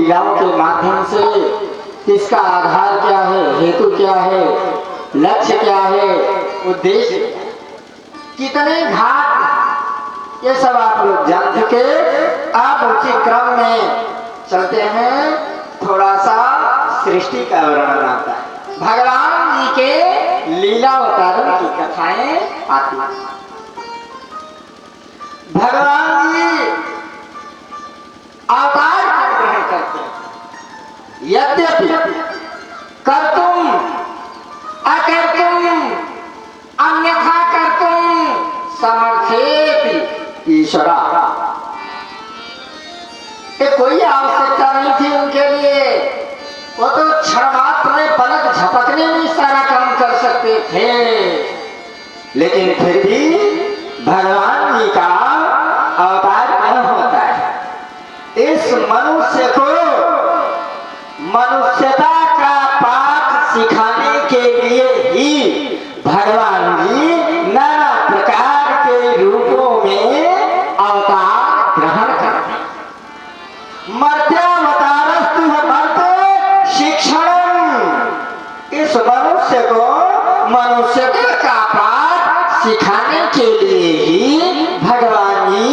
लीलाओं के माध्यम से इसका आधार क्या है, हेतु क्या है, लक्ष्य क्या है, उद्देश्य कितने घाट, ये सब आप लोग जान चुके। अब उसी क्रम में चलते हैं, थोड़ा सा सृष्टि का वर्णन आता है। भगवान जी के लीला अवतारों की कथाएं आती हैं। भगवान जी अवतार ग्रहण करते हैं, यद्यपि कर्तुम अकर्तुम अन्यथा कर्तुम समर्थेति ईश्वरा। ये कोई आवश्यकता नहीं थी उनके लिए, वो तो क्षण मात्र में पलक झपकने में सारा काम कर सकते थे, लेकिन फिर भी भगवान जी का अवतार क्यों होता है? इस मनुष्य को मनुष्यता का पाठ सिखाने के लिए ही भगवान जी नाना प्रकार के रूपों में अवतार ग्रहण करते हैं। मर्त्यावतारस्तु मर्त्य शिक्षणम। इस मनुष्य को मनुष्यता का पाठ सिखाने के लिए ही भगवान जी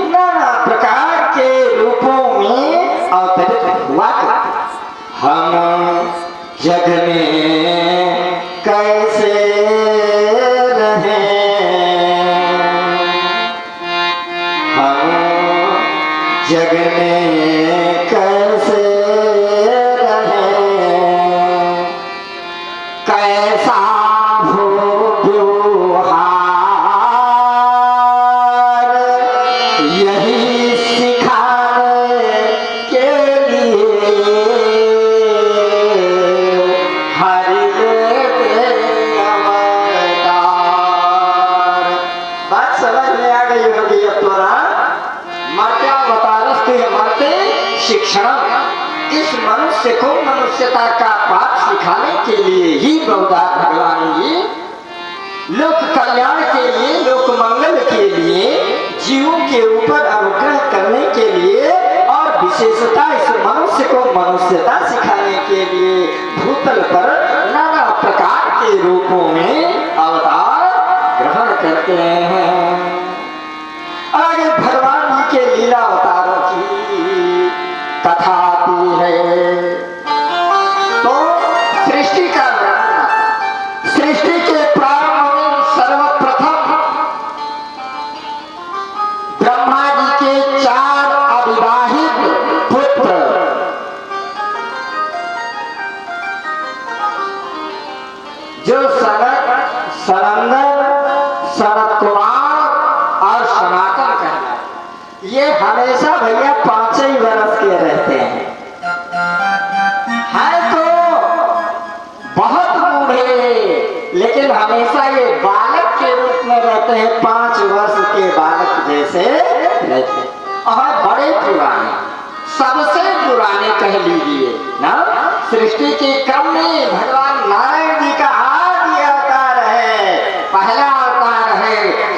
नाना प्रकार के रूपों में अवतरित हुआ करते। हम जग में कैसे रहें, हम जग में कैसे रहें, कैसा हो व्यवहार, यही सिखाने के लिए हरि लेते अवतार। बात समझ में आ गई होगी अब तो ना। मर्त्यावतारस्तु मर्त्य शिक्षणम। इस मनुष्य को मनुष्यता का पाठ सिखाने के लिए ही बहुधार भगवान जी लोक कल्याण के लिए, लोक मंगल के लिए, जीवों के ऊपर अनुग्रह करने के लिए और विशेषता इस मनुष्य को मनुष्यता सिखाने के लिए भूतल पर नाना प्रकार के रूपों में अवतार ग्रहण करते हैं। आगे भगवान जी के लीला अवतारों की कथा आती है तो सृष्टि का वर्णन। सृष्टि के प्रारंभ में सर्वप्रथम ब्रह्मा जी के 4 अविवाहित पुत्र जो सनक, सनंदन, सनत कुमार और सनातन कहलाए, ये हमेशा भैया 5 ही वर्ष के रहते हैं। है तो बहुत बूढ़े, लेकिन हमेशा ये बालक के रूप में रहते हैं, 5 वर्ष के बालक जैसे रहते हैं। और बड़े पुराने, सबसे पुराने कह लीजिए ना। सृष्टि के क्रम में भगवान नारायण जी का आदि अवतार है, पहला अवतार है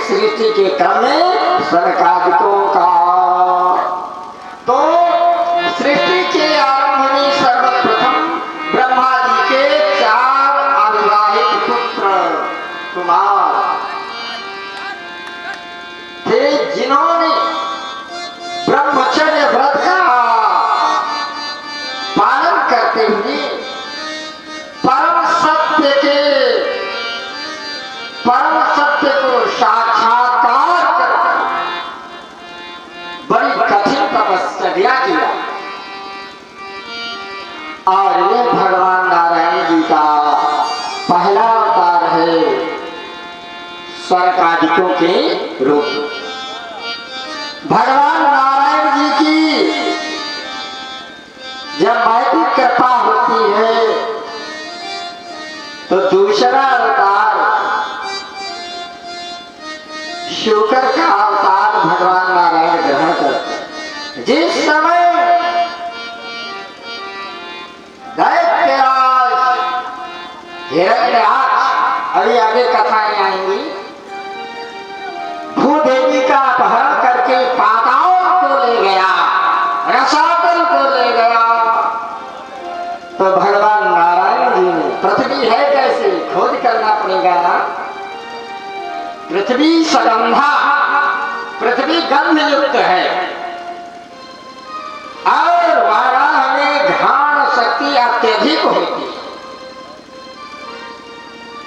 सृष्टि के क्रम में सनकादिकों का। तो सृष्टि के आरंभ में सर्वप्रथम ब्रह्मा जी के 4 अविवाहित पुत्र कुमार थे, जिन्होंने ब्रह्मचर्य व्रत का पालन करते हुए परम सत्य को साक्षात्कार करके बड़ी कठिन तपस्या किया। और ये भगवान नारायण जी का पहला अवतार है स्वर्गादिकों के रूप। भगवान नारायण जी की जब मैत्री कृपा होती है तो दूसरा अवतार शुक्र का अवतार भगवान नारायण ग्रहण करते हैं। जिस समय दैत्यराज हिरण्याक्ष, अभी आगे कथाएं आएंगी, भूदेवी का अपहरण करके पाताल को ले गया, रसातल को ले गया पृथ्वी सगंधा, पृथ्वी गंध युक्त है और वाराह में घ्राण शक्ति अत्यधिक होती है।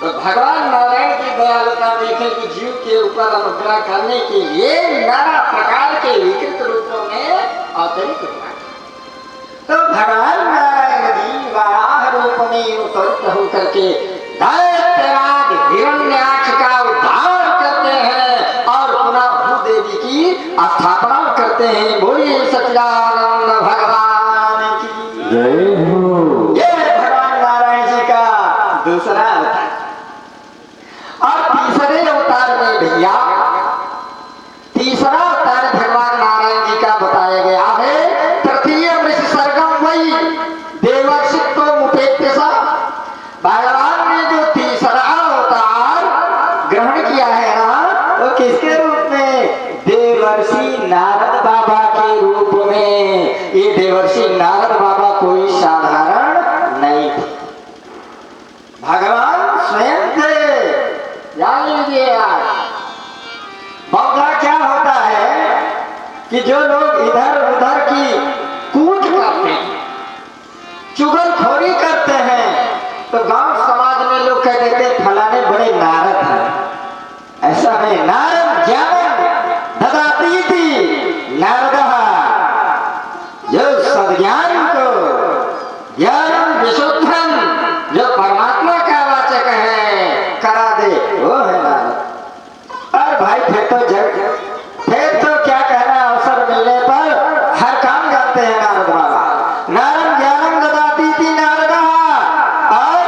तो भगवान नारायण की दयालुता देखें कि जीव के ऊपर अनुग्रह करने के लिए नाना प्रकार के विकृत रूपों में अवतरित हुआ। तो भगवान नारायण जी वाराह रूप में अवतरित होकर के दैत्यराज हिरण्याक्ष का उद्धार करते हैं और पुनः भूदेवी की स्थापना करते हैं। बोलिए सच्चिदानंद भगवान की जय हो। ये भगवान नारायण जी का दूसरा अवतार। और तीसरे अवतार में भैया, तीसरा अवतार भगवान नारायण जी का बताया गया है। तृतीय वृष सर्गम वही देवर्षित्व मुपेत्य सा। भगवान ने जो तीसरा अवतार ग्रहण किया है ना, वो किसके रूप में? देवर्षि नारद बाबा के रूप में। ये देवर्षि नारद बाबा कोई साधारण नहीं थे, भगवान स्वयं थे। जान लीजिए यार, बहुधा क्या होता है कि जो लोग इधर उधर की कूट करते हैं, चुगलखोरी करते हैं, तो गांव समाज में लोग कह देते हैं फलाने बड़े नारद हैं। ऐसा नहीं, नारद ज्ञान ददाती थी नारद, जो सद्ज्ञान को ज्ञान विशुद्धम, जो परमात्मा का वाचक है, करा दे, वो है नारद। और भाई फिर तो क्या कहना, अवसर मिलने पर हर काम जानते हैं नारद बाबा। नारद ज्ञानम ददाती थी नारद, और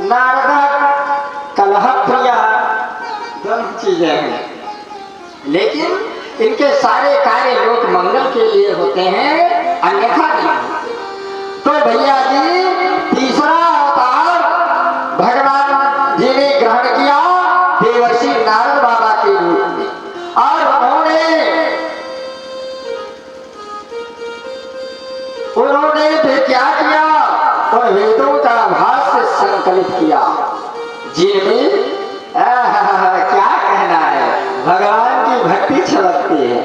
नारद कलह प्रिया, दोनों चीजें हैं। लेकिन इनके सारे कार्य लोक मंगल के लिए होते हैं, अन्यथा नहीं। तो भैया जी तीसरा अवतार भगवान जी ने ग्रहण किया देवर्षि नारद बाबा के रूप में। और उन्होंने फिर क्या किया? उन वेदों का भाष्य संकलित किया, जिनमें क्या कहना है, भगवान की भक्ति छलकती है।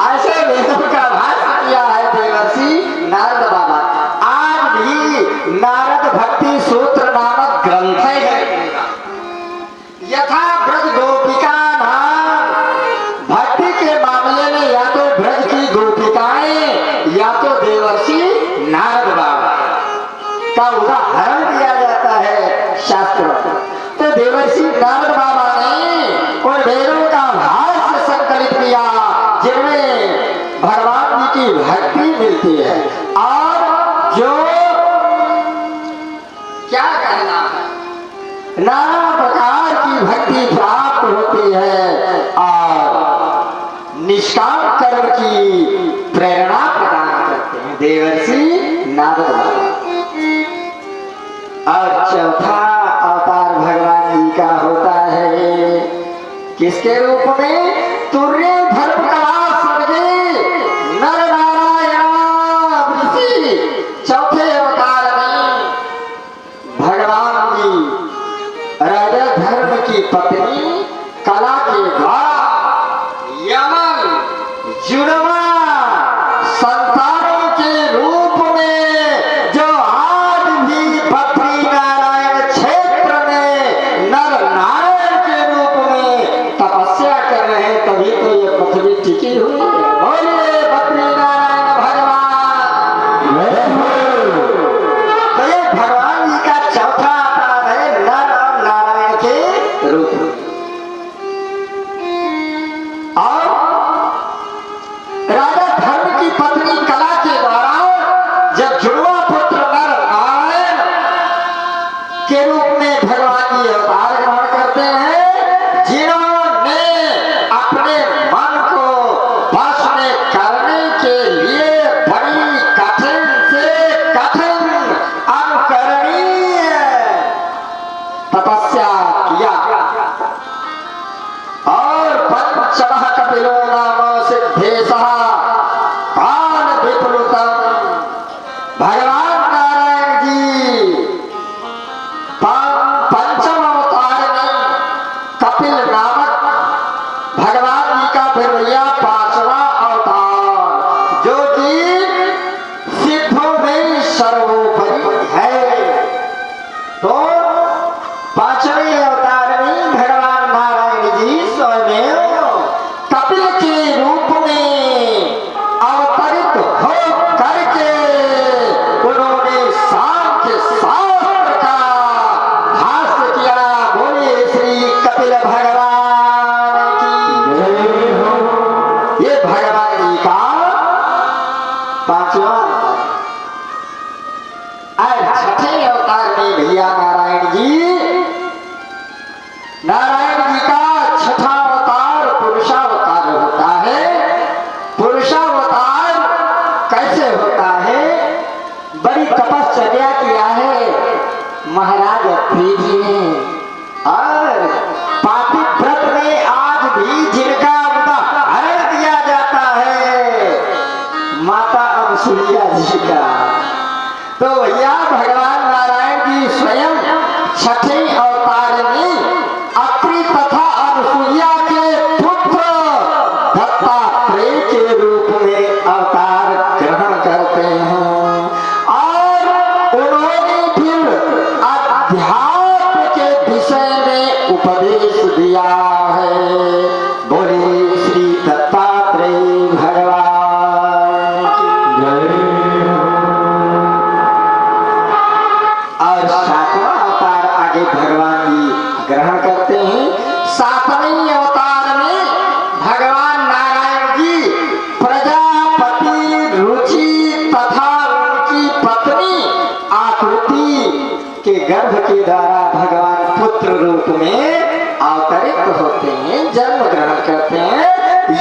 ऐसे वेदों का भाष्य किया है देवर्षि नारद बाबा। आज भी नारद भक्ति सूत्र नामक ग्रंथ है। यथा ब्रज गोपिका नाम, भक्ति के मामले में या तो ब्रज की गोपिकाएं या तो देवर्षि नारद बाबा का उदाहरण दिया जाता है शास्त्रों में। तो देवर्षि नारद बाबा ने उन वेदों का भाष्य संकलित किया, जिनमें भगवान जी की भक्ति मिलती है और जो क्या कहना है, नाना प्रकार की भक्ति प्राप्त होती है और निष्काम कर्म की प्रेरणा प्रदान करते हैं देवर्षि नारद बाबा। और चौथा अवतार भगवान जी का होता है किसके रूप में? तुर्य धर्म कला सर्गे नर नारायण ऋषि। चौथे अवतार में भगवान जी राजा धर्म की पत्नी कला के द्वारा यमन जुड़वा संतानों के रूप में, जो आज भी बद्री नारायण क्षेत्र में नर नारायण के रूप में तपस्या कर रहे हैं, तभी तो ये पृथ्वी टिकी हुई है। बोलिए बद्री नारायण भगवान। तो ये भगवान जी का चौथा अवतार है नर और नारायण के रूप में। भैया नारायण जी का छठा अवतार पुरुषावतार होता है। पुरुषावतार कैसे होता है? बड़ी तपश्चर्या किया है महाराज अत्रि जी ने, और पापी व्रत में आज भी जिनका उदाहरण दिया जाता है माता अनसुईया जी का। तो भैया भगवान नारायण जी स्वयं छठे अवतार में अत्रि तथा अनसुईया के पुत्र दत्तात्रेय के रूप में अवतार ग्रहण करते हैं, और उन्होंने फिर अध्यात्म के विषय में उपदेश दिया है। बोले श्री दत्तात्रेय भगवान की जय। और सातवां अवतार आगे भगवान जी ग्रहण करते हैं। सातवें अवतार में भगवान नारायण जी प्रजापति रुचि तथा उनकी पत्नी आकृति के गर्भ के द्वारा भगवान पुत्र रूप में अवतरित होते हैं, जन्म ग्रहण करते हैं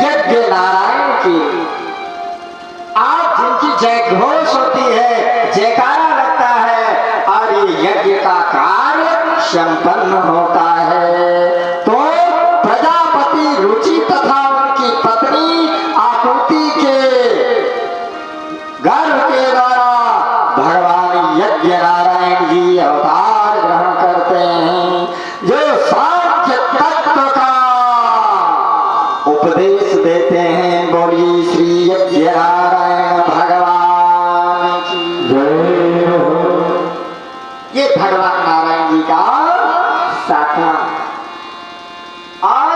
यज्ञ नारायण की। आज जिनकी जय घोष होती है, जयकारा लगता है, और ये यज्ञ का कार्य संपन्न होता है। तो प्रजापति रुचि तथा उनकी पत्नी आकृति के गर्भ के द्वारा भगवान यज्ञ नारायण जी अवतार ग्रहण करते हैं, जो सांख्य तत्व का उपदेश देते हैं। बोली श्री यज्ञ नारायण भगवान की जय। ये भगवान नारायण जी का सातवां और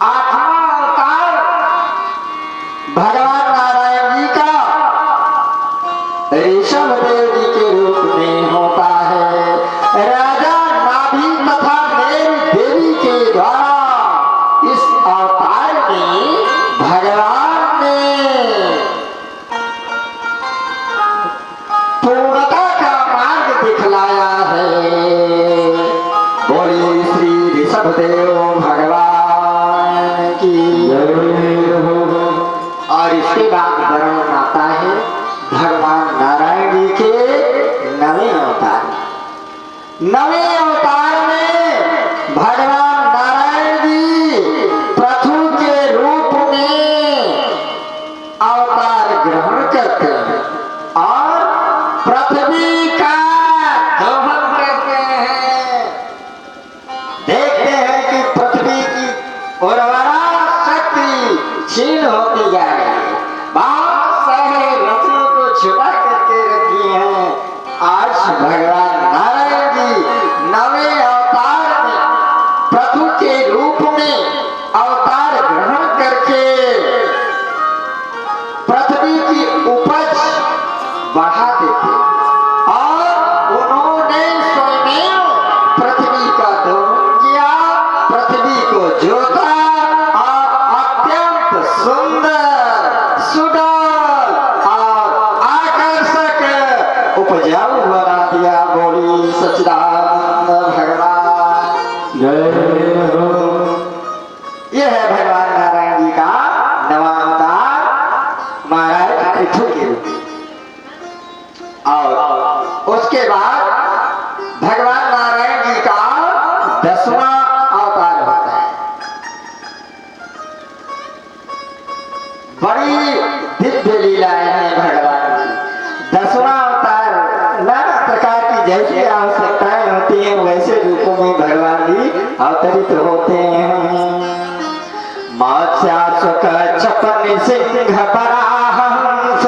आठवां अवतार भगवान नारायण जी का ऋषभदेव जी के रूप में होता है। राजा नाभि तथा मेरी देवी के द्वारा इस अवतार में भगवान ने पूर्णता का मार्ग दिखलाया है। बोली श्री ऋषभदेव भगवान की जय। और इसके बाद वर्णन आता है भगवान नारायण जी के नवे अवतार। नवे अवतार में भगवान नारायण जी पृथु के रूप में अवतार ग्रहण करते हैं और पृथ्वी का दोहन करते हैं। देखते हैं कि पृथ्वी की उर्वरा शक्ति क्षीण होती जा रही है। बहुत सारे रत्नों को छुपा करके रखी है। आज भगवान नारायण जी नवे अवतार में पृथु के रूप में अवतार ग्रहण करके पृथ्वी की उपज बढ़ा देते, और उन्होंने स्वयं पृथ्वी का दोहन किया, पृथ्वी को जोता और अत्यंत सुंदर, सुडौल और आकर्षक उपजाऊ बना दिया। बोली सच्चिदानंद भगवान जय। यह है भगवान नारायण जी का नवा अवतार महाराज पृथु के रूप में। और उसके बाद भगवान नारायण जी का 10वां अवतार होता है। बड़ी दिव्य लीलाएं हैं भगवान की। 10वां अवतार नाना प्रकार की जैसी आवश्यकताएं होती हैं वैसे रूपों में भगवान जी अवतरित होते हैं। मत्स्यासुक छपन सिंह बराहंस,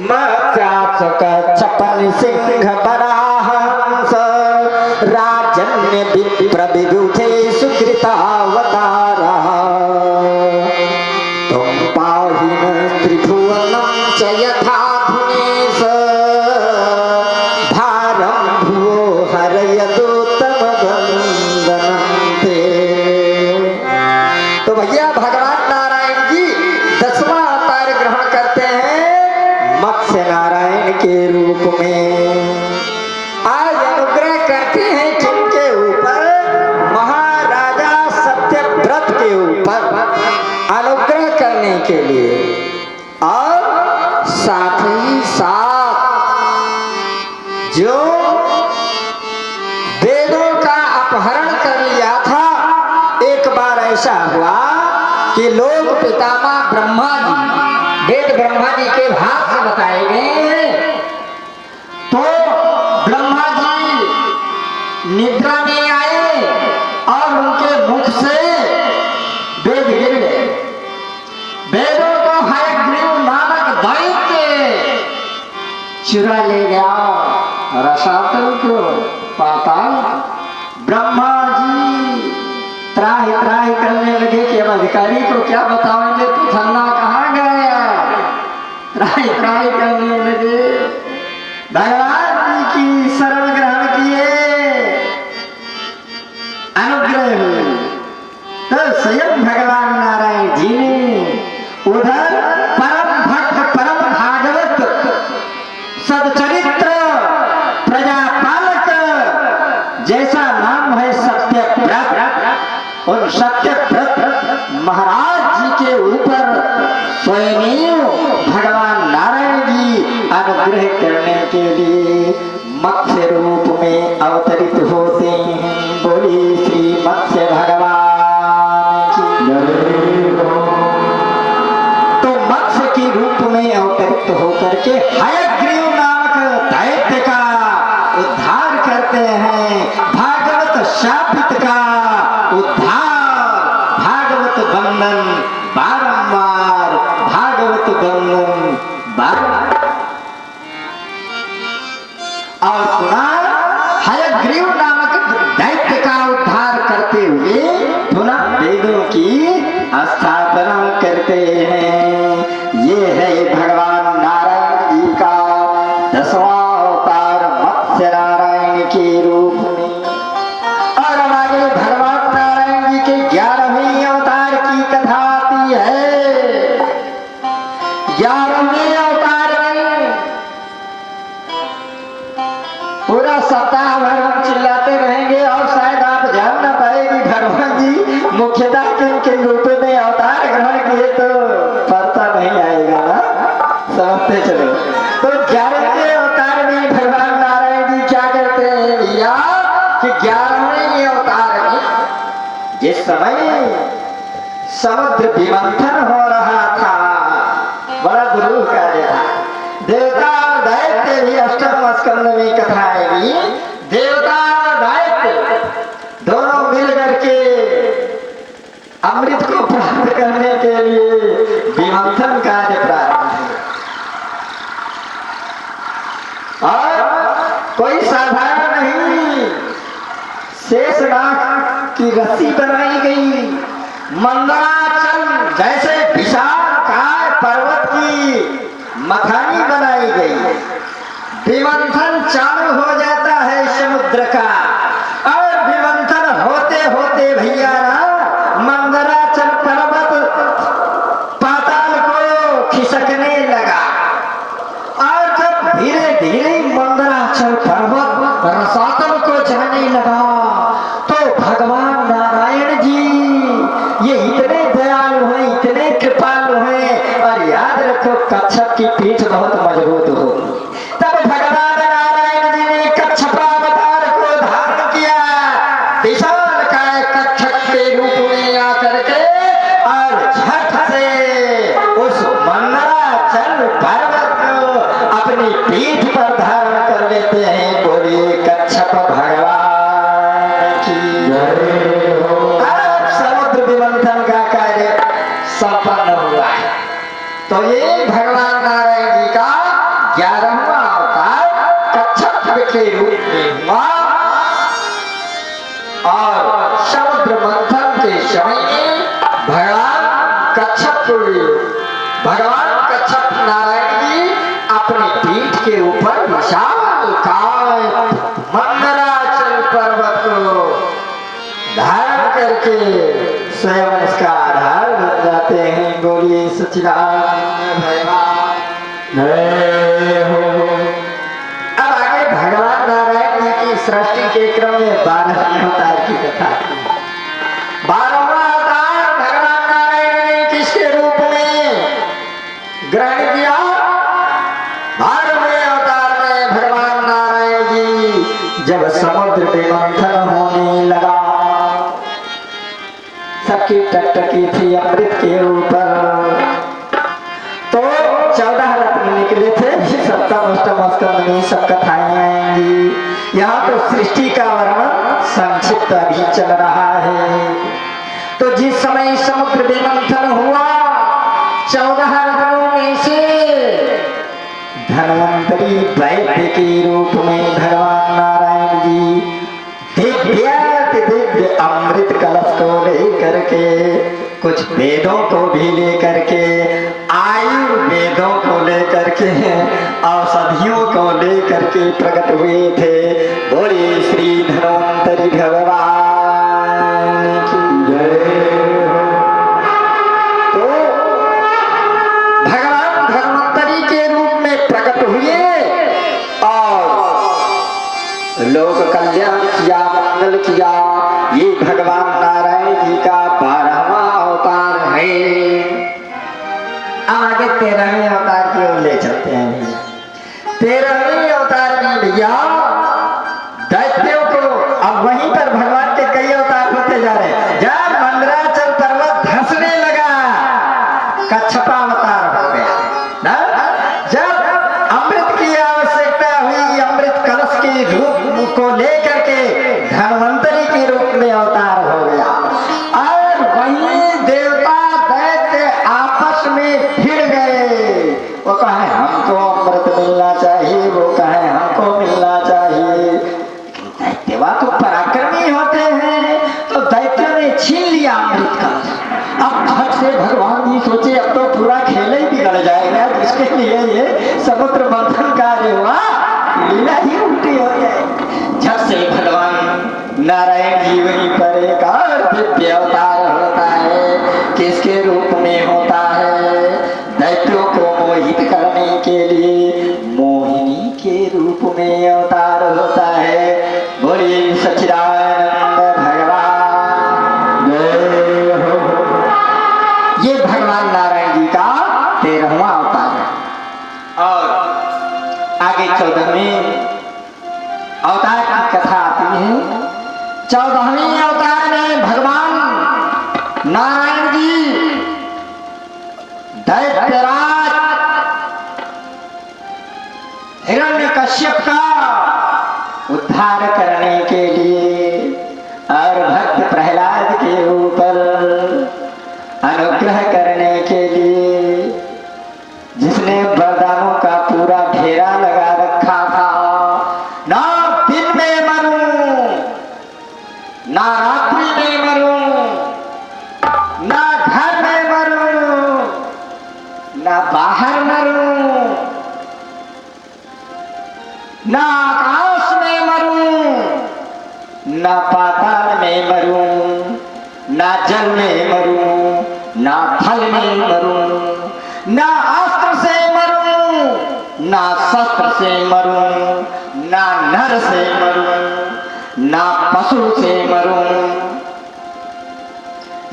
मत्स्यासुक छपन सिंह बराहंस, राजन्य विप्र विबुधे सुकृतावतारा, तुम पाहिन त्रिभुवनं च यथा धुनेश, भारं भुवो हरयदुत्तम वन्दनं ते। तो भैया भगवान नारायण जी 10वां अवतार ग्रहण करते हैं मत्स्य नारायण के रूप और साथ ही साथ जो वेदों का अपहरण कर लिया था, एक बार ऐसा हुआ कि लोग पितामह ब्रह्मा जी, वेद ब्रह्मा जी के भाष्य बताए गए, तो ब्रह्मा जी निद्रा में आए और उनके मुख से वेद गिर गए। वेदों को हयग्रीव नामक दैत्य चुरा ले गया रसातल को, पाताल। ब्रह्मा जी त्राहि त्राहि करने लगे कि अब अधिकारी को क्या बताएंगे, तो धन्ना कहाँ गया, त्राहि त्राहि करने लगे। भगवान जी की शरण ग्रहण किए, अनुग्रह हुए, तो स्वयं भगवान नारायण जी ने उधर परम भक्त परम भागवत सदचरित्र प्रजापालक जैसा नाम है सत्यव्रत, उन सत्यव्रत महाराज जी के ऊपर स्वयं भगवान नारायण जी अनुग्रह करने के लिए मत्स्य रूप में अवतरित होते हैं। बोली श्री मत्स्य भगवान की। तो मत्स्य के रूप में अवतरित होकर के हयग्रीव नामक दैत्य का उद्धार करते हैं, भागवत शापित का उद्धार, भागवत बंधन बारंबार, भागवत बंधन बारंबार। और पुनः हयग्रीव नामक दैत्य का उद्धार करते हुए पुनः वेदों की स्थापना करते हैं। ये है भगवान नारायण जी का 10वां अवतार मत्स्य नारायण के रूप में। और हमारे भगवान नारायण जी के 11वें अवतार की कथा आती है। 11वें अवतार में पूरा सप्ताह भर हम चिल्लाते रहेंगे और शायद आप जान ना पाएगी भगवान जी मुख्यतः किन रूप में अवतार ग्रहण किए, तो पता नहीं आएगा ना, समझते चलो। तो 11वें अवतार में भगवान नारायण जी क्या करते हैं भैया कि 11वें अवतार में जिस समय समुद्र विमंथन हो रहा था, बड़ा दुरूह कार्य था, देवता और दैत्य भी अष्टम स्कंद में कथा आएगी। देवता और दैत्य दोनों मिल करके अमृत को प्राप्त करने के लिए विमंथन कार्य प्रारंभ है। और कोई साधारण नहीं, शेषनाग की रस्सी बनाई गई, मंदराचल जैसे विशालकाय पर्वत की मथानी बनाई गई। विमंथन चालू हो जाता है समुद्र का, और विमंथन होते होते भैया मंदराचल पर्वत पाताल को खिसकने लगा। और जब धीरे धीरे मंदराचल पर्वत रसातल को जाने लगा, तो भगवान नारायण जी ये इतने दयालु हैं, इतने कृपालु हैं, और याद रखो कच्छप की पीठ बहुत मजबूत होती। तब भगवान नारायण जी ने कच्छपावतार को धारण किया, विशालकाय कच्छप के रूप में आकर के, और झट से उस मंदराचल पर्वत को अपनी पीठ पर धारण कर लेते हैं। बोलिए कच्छप भगवान की जय हो। अब समुद्र विमंथन का कार्य संपन्न हुआ है। तो ये भगवान नारायण जी का 11वां अवतार कच्छप के रूप में हुआ। और समुद्र मंथन के समय में भगवान कच्छप नारायण जी अपनी पीठ के ऊपर विशालकाय मंदराचल पर्वत को धारण करके स्वयं उसका आधार बन जाते हैं। बोलिए सच्चिदानंद भगवान जय हो। अब आगे भगवान नारायण जी की सृष्टि के क्रम में 12वें अवतार की कथा। 12वां अवतार भगवान नारायण ने किसके रूप में ग्रहण किया। भार में अवतार में भगवान नारायण जी जब समुद्र पे मंथन होने लगा, सबकी टकटकी थी अमृत के ऊपर, तो 14 रत्न निकले थे। सप्तम अष्टम स्कंद में सब कथाएं आएंगी। यहाँ तो सृष्टि का वर्णन संक्षिप्त अभी चल रहा है। तो जिस समय समुद्र में मंथन हुआ, 14 रत्नों में से धन्वंतरी वैद्य के रूप में भगवान नारायण जी दिव्य अमृत कलश को लेकर के, कुछ वेदों को भी लेकर के, आयुर्वेदों को लेकर के, औषधियों को लेकर के प्रकट हुए थे। बोले श्री धन्वंतरी भगवान की जय। तो भगवान धन्वंतरी के रूप में प्रकट हुए और लोक कल्याण किया, मंगल किया। ये भगवान नारायण जी का 12वां अवतार है। आगे 13वें अवतार की ओर ले चलते हैं। 13वें अवतार में भैया दैत्यों को, अब वहीं पर भगवान के कई अवतार होते जा रहे हैं। जब मंदराचल पर्वत धंसने लगा, कच्छपा अवतार हो गया ना। जब अमृत की आवश्यकता हुई, अमृत कलश के रूप को लेकर के धन्वंतरी के रूप में अवतार हो गया। और वहीं देवता दैत्य आपस में भिड़ गए। वो कहे हमको अमृत मिलना चाहिए, वो कहे हमको मिलना चाहिए। दैत्यवा तो पराक्रमी होते हैं, तो दैत्य ने छीन लिया अमृत कलश। अब झट से भगवान जी सोचे अब तो पूरा खेल ही बिगड़ जाएगा, जिसके लिए ये समुद्र मंथन कार्य हुआ, लीला ही उल्टी हो जाएगी। झट से भगवान नारायण जी वहीं पर एक और दिव्य अवतार होता है। किसके रूप में होता है? दैत्यों को मोहित करने के लिए मोहिनी के रूप में अवतार होता है। बोलिए सच्चिदानंद भगवान जय हो। ये भगवान नारायण जी का 13वां अवतार है। और आगे 14वें अवतार की कथा आती है। 14वें अवतार में भगवान नारायण जी दैत्यराज हिरण्यकश्यप का उद्धार करने के लिए और भक्त प्रहलाद के ऊपर अनुग्रह करने के लिए, जिसने वरदानों का पूरा घेरा लगा रखा था, ना दिन में मरूं, ना रात्रि में मरूं, ना घर में मरूं, ना बाहर मरूं, ना आकाश में मरूं, ना पाताल में मरूं, ना जल में मरूं, ना फल में मरूं, ना अस्त्र से मरूं, ना शस्त्र से मरूं, ना नर से मरूं, ना पशु से मरूं।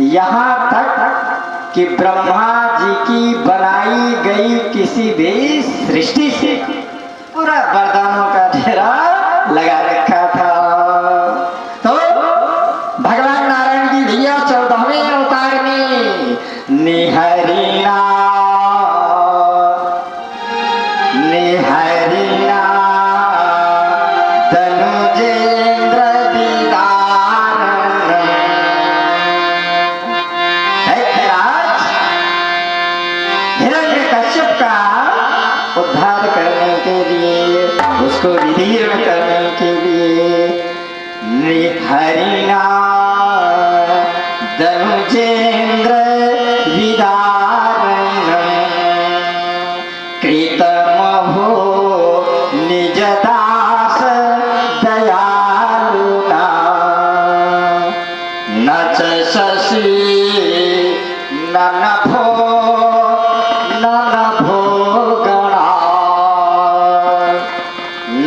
यहाँ तक कि ब्रह्मा जी की बनाई गई किसी भी सृष्टि से पूरा वरदानों का घेरा लगा रखा था। तो भगवान नारायण जी भैया 14वें अवतार में निहरिना निहरिना तनुजेंद्र दीदार हिरण्यकश्यप का उद्धार करने के लिए, उसको विदीर्ण करने के लिए निहरिना धनुजेंद्र विदारण कृतमहो निज दास दयालुना न च शशि न नभो गणा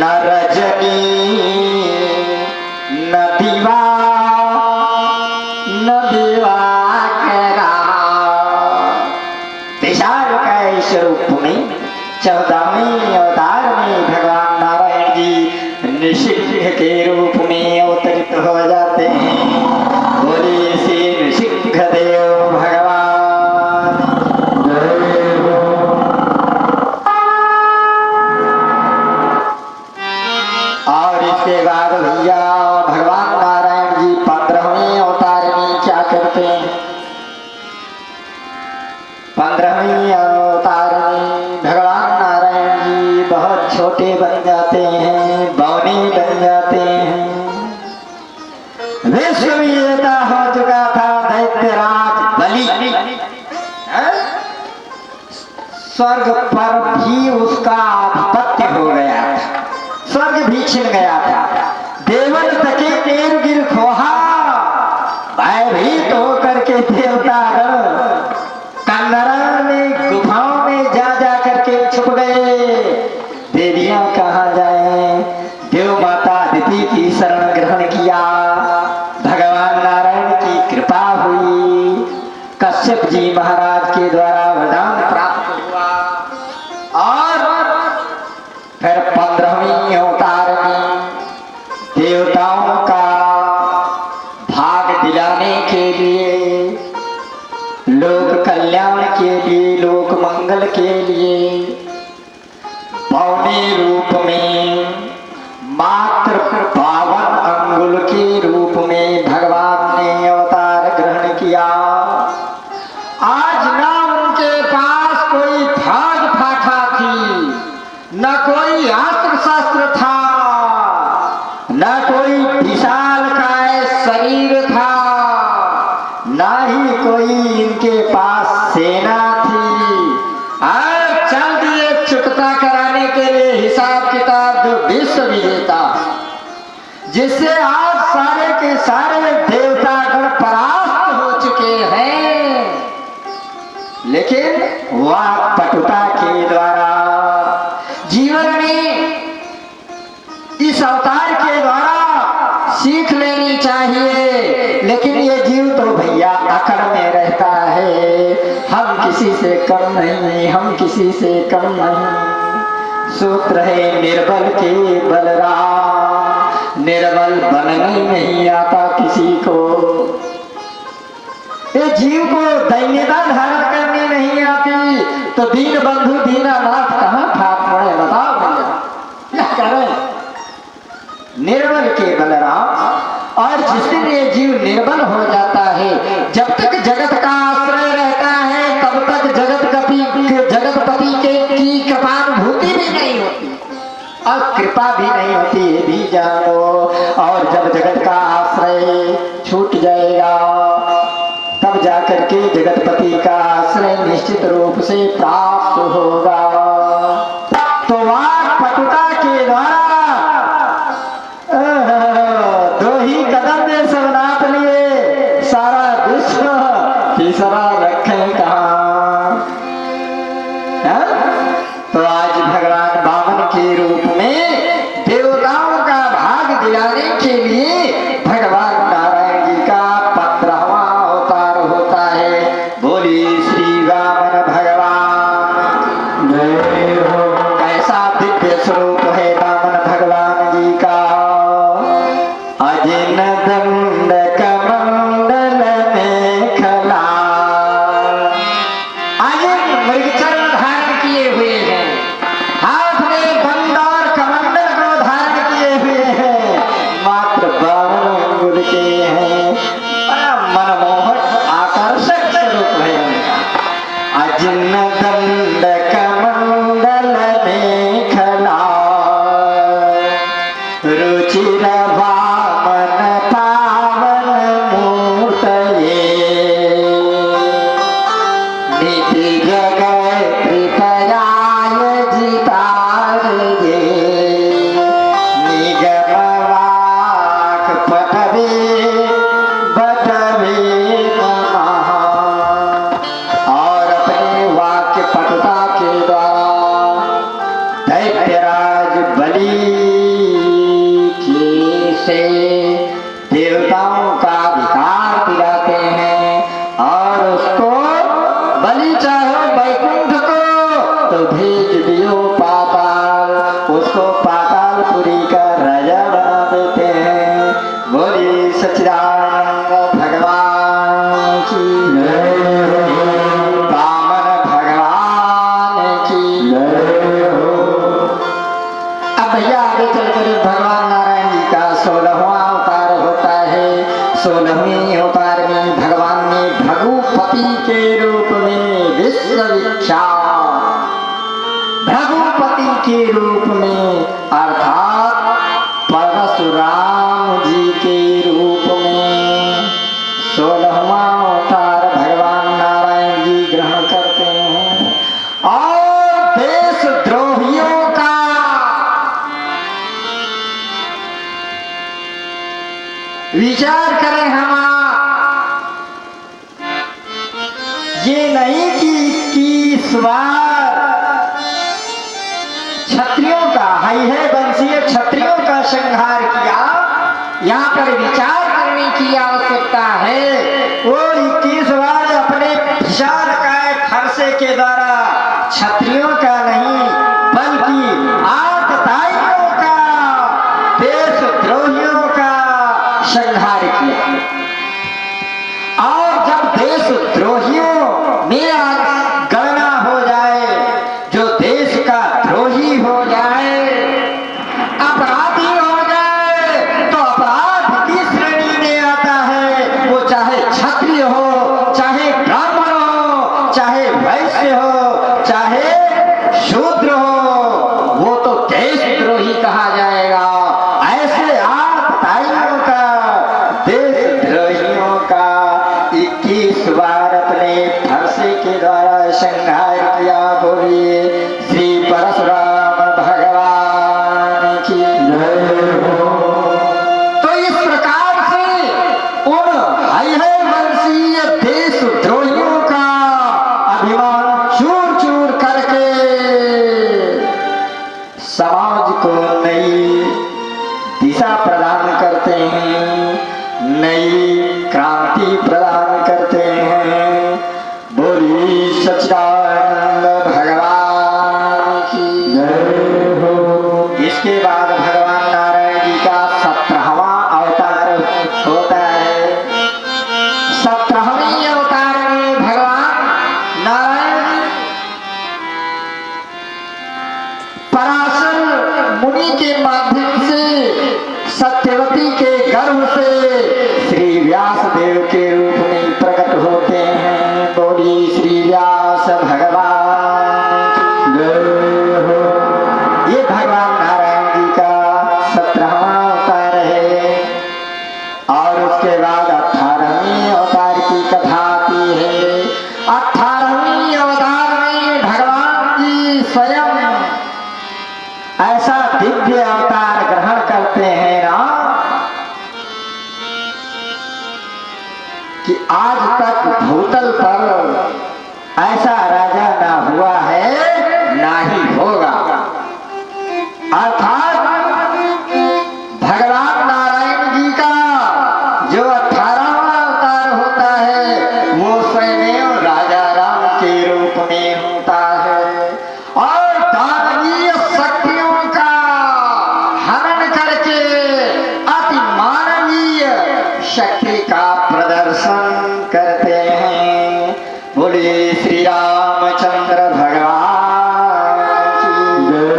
न रजनी न दिवा न दिवाकरा स्वरूप में 14वें अवतार में भगवान नारायण जी नृसिंह के रूप में अवतरित हो जाते हैं। बोले श्री नृसिंहदेव भगवान। और इसके बाद भैया भगवान नारायण जी 15वें अवतार में क्या करते हैं? 15वें अवतार में भगवान नारायण जी बहुत छोटे बन जाते हैं, बौने बन जाते हैं। विश्व विजेता हो चुका था दैत्यराज बलि, स्वर्ग पर भी उसका आधिपत्य हो गया था, स्वर्ग भी छिन गया था। देवन तके नीर गिर खोहा, भयभीत होकर के देवतागण कंदरा में गुफाओं में जा करके छुप गए। देवियां कहाँ जाए? देव माता अदिति की शरण ग्रहण किया। भगवान नारायण की कृपा हुई, कश्यप जी महाराज के द्वारा वरदान प्राप्त हुआ। और फिर 15वें अवतार में देवताओं का भाग दिलाने के लिए, लोक कल्याण के लिए, लोक मंगल के लिए पौने रूप में मात्र 52 अंगुल के रूप में भगवान ने अवतार ग्रहण किया। आज ना उनके पास कोई फौज फाठा थी, न कोई अस्त्र शस्त्र था, न कोई विशालकाय शरीर था, ना ही कोई इनके पास सेना थी। और चल दिए चुकता कराने के लिए हिसाब किताब जो विश्व विजेता, जिससे आज सारे के सारे देवतागण परास्त हो चुके हैं। लेकिन वाक पटुता के द्वारा जीवन में इस अवतार के द्वारा सीख लेनी चाहिए। लेकिन ये जीव तो भैया अकड़ में रहता है, हम किसी से कम नहीं, हम किसी से कम नहीं। सूत्र है निर्बल के बलराम, निर्बल बनने नहीं आता किसी को। ये जीव को दैन्यता धारण करनी नहीं आती तो दीन बंधु दीनानाथ कहाँ ठाक पड़े? बताओ भैया क्या करें? निर्बल के बलराम। और जिस दिन ये जीव निर्बल हो जाता है, जब तक जगत का आश्रय रहता है तब तक जगतपति की कृपानुभूति भी नहीं होती और कृपा भी नहीं होती, ये भी जानो। और जब जगत का आश्रय छूट जाएगा तब जाकर के जगतपति का आश्रय निश्चित रूप से प्राप्त होगा। तो वाक पटुता के द्वारा दो ही कदम में सब नाप लिए, सारा विश्व तीसरा रखे कहाँ? तो आज भगवान वामन के रूप में देवताओं का भाग दिलाने के लिए भगवान नारायण जी का 15वां अवतार होता है। बोली श्री वामन भगवान जय हो। कैसा दिव्य स्वरूप है वामन भगवान जी का। अजिन दंड कमंडल में खला, अजिन मृगचर्म धारण किए हुए हैं, हाथ में दंड और कमंडल को धारण किए हुए हैं, मात्र 52 अंगुल के हैं। बड़ा मनमोहक आकर्षक स्वरूप है उनका। अजिन दंड कमंडल में खला, रुचिर वामन पावन मूर्तये, नीति जगत त्रिपराय जितारये, निगम वाक पटवे बटवे नमः। और अपने वाक्य पटुता के द्वारा दैत्यराज बलि से देवताओं का अधिकार दिलाते हैं और उसको बलि चाहे वैकुंठ को भेज दियो पाताल, उसको पातालपुरी का राजा बना देते हैं। बोली सच्चिदानंद भगवान की जय हो, वामन भगवान की जय हो। अब भैया आगे चलकर भगवान नारायण जी का 16वां अवतार होता है। 16वें अवतार में भगवान ने भगुपति के रूप में विश्वविख्यात भगुपति के रूप में अर्थात परशुराम जी के रूप में 16वां अवतार भगवान नारायण जी ग्रहण करते हैं। और देशद्रोहियों का विचार करें हम, ये नहीं कि इस बार क्षत्रियों का हाई है वंशीय क्षत्रियों का संहार किया। यहाँ पर विचार करने की आवश्यकता है। वो 21 बार अपने विशालकाय फरसे के द्वारा क्षत्रियों का नहीं बल्कि आतताइयों का, देशद्रोहियों का संहार किया। और जब देशद्रोहियों में गणना हो जाए, जो देश का द्रोही हो जाए, अपराधी हो जाए, तो अपराध की श्रेणी में आता है। वो चाहे क्षत्रिय हो, चाहे ब्राह्मण हो, चाहे वैश्य हो, चाहे शूद्र हो, वो तो देशद्रोही कहा जाएगा। ऐसे आतताइयों का, देशद्रोहियों का 21 बार अपने फरसे के द्वारा संहार किया। बोलिए श्री परशुराम भगवान की जय हो। तो इस प्रकार से उन हय वंशीय देशद्रोहियों का अभिमान चूर चूर करके समाज को नई दिशा प्रदान करते हैं, नई क्रांति प्रदान करते हैं। बोली सच्चिदानंद भगवान की जय हो। इसके बाद भगवान नारायण जी का 17वां अवतार होता है। 17वें अवतार में भगवान नारायण पराशर मुनि के माध्यम से सत्यवती के गर्भ से श्री व्यास देव के रूप में प्रकट होते हैं। बोली श्री व्यास भगवान की जय हो। ये भगवान नारायण जी का 17वां अवतार है। और उसके बाद 18वें अवतार की कथा आती है। 18वें अवतार में भगवान जी स्वयं ऐसा दिव्य अवतार ग्रहण करते हैं ना कि आज तक भूतल पर ऐसा राजा ना हुआ है, ना ही होगा। अर्थात भगवान नारायण जी का जो 18वां अवतार होता है, वो स्वयं राजा राम के रूप में होता है। और दानवीय शक्तियों का हनन करके अति मानवीय शक्ति का प्रदर्शन करते हैं। बोलिए श्री रामचंद्र भगवान की जय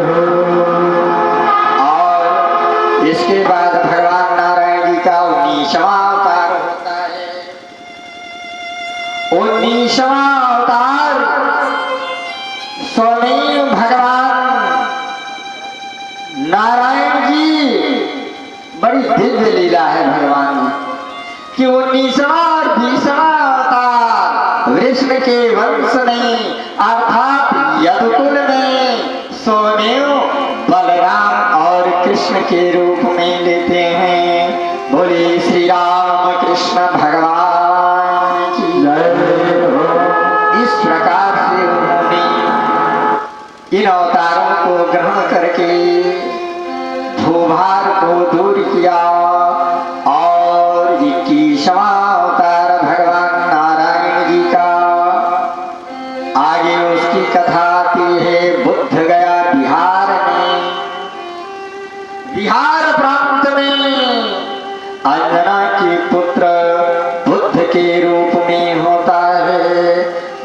हो। और इसके बाद भगवान नारायण जी का 19वां अवतार होता है। 19वां अवतार स्वयं भगवान नारायण जी, बड़ी दिव्य लीला है भगवान की 19वां और 20वां अवतार विष्णु के वंश में अर्थात यदुकुल में स्वयं बलराम और कृष्ण के रूप में लेते हैं। बोले श्री राम कृष्ण भगवान की जय हो। इस प्रकार से उन्होंने इन अवतारों को ग्रहण करके भूभार को दूर किया। और 21वां अवतार भगवान नारायण जी का, आगे उसकी कथा है बुद्ध गया बिहार में, बिहार प्रांत में अंजना के पुत्र बुद्ध के रूप में होता है।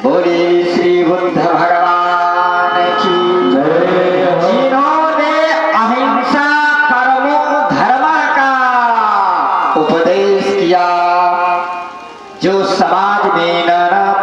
बोले श्री बुद्ध भगवान की जय। जिन्होंने अहिंसा परमो धर्म का उपदेश किया, जो समाज में नाना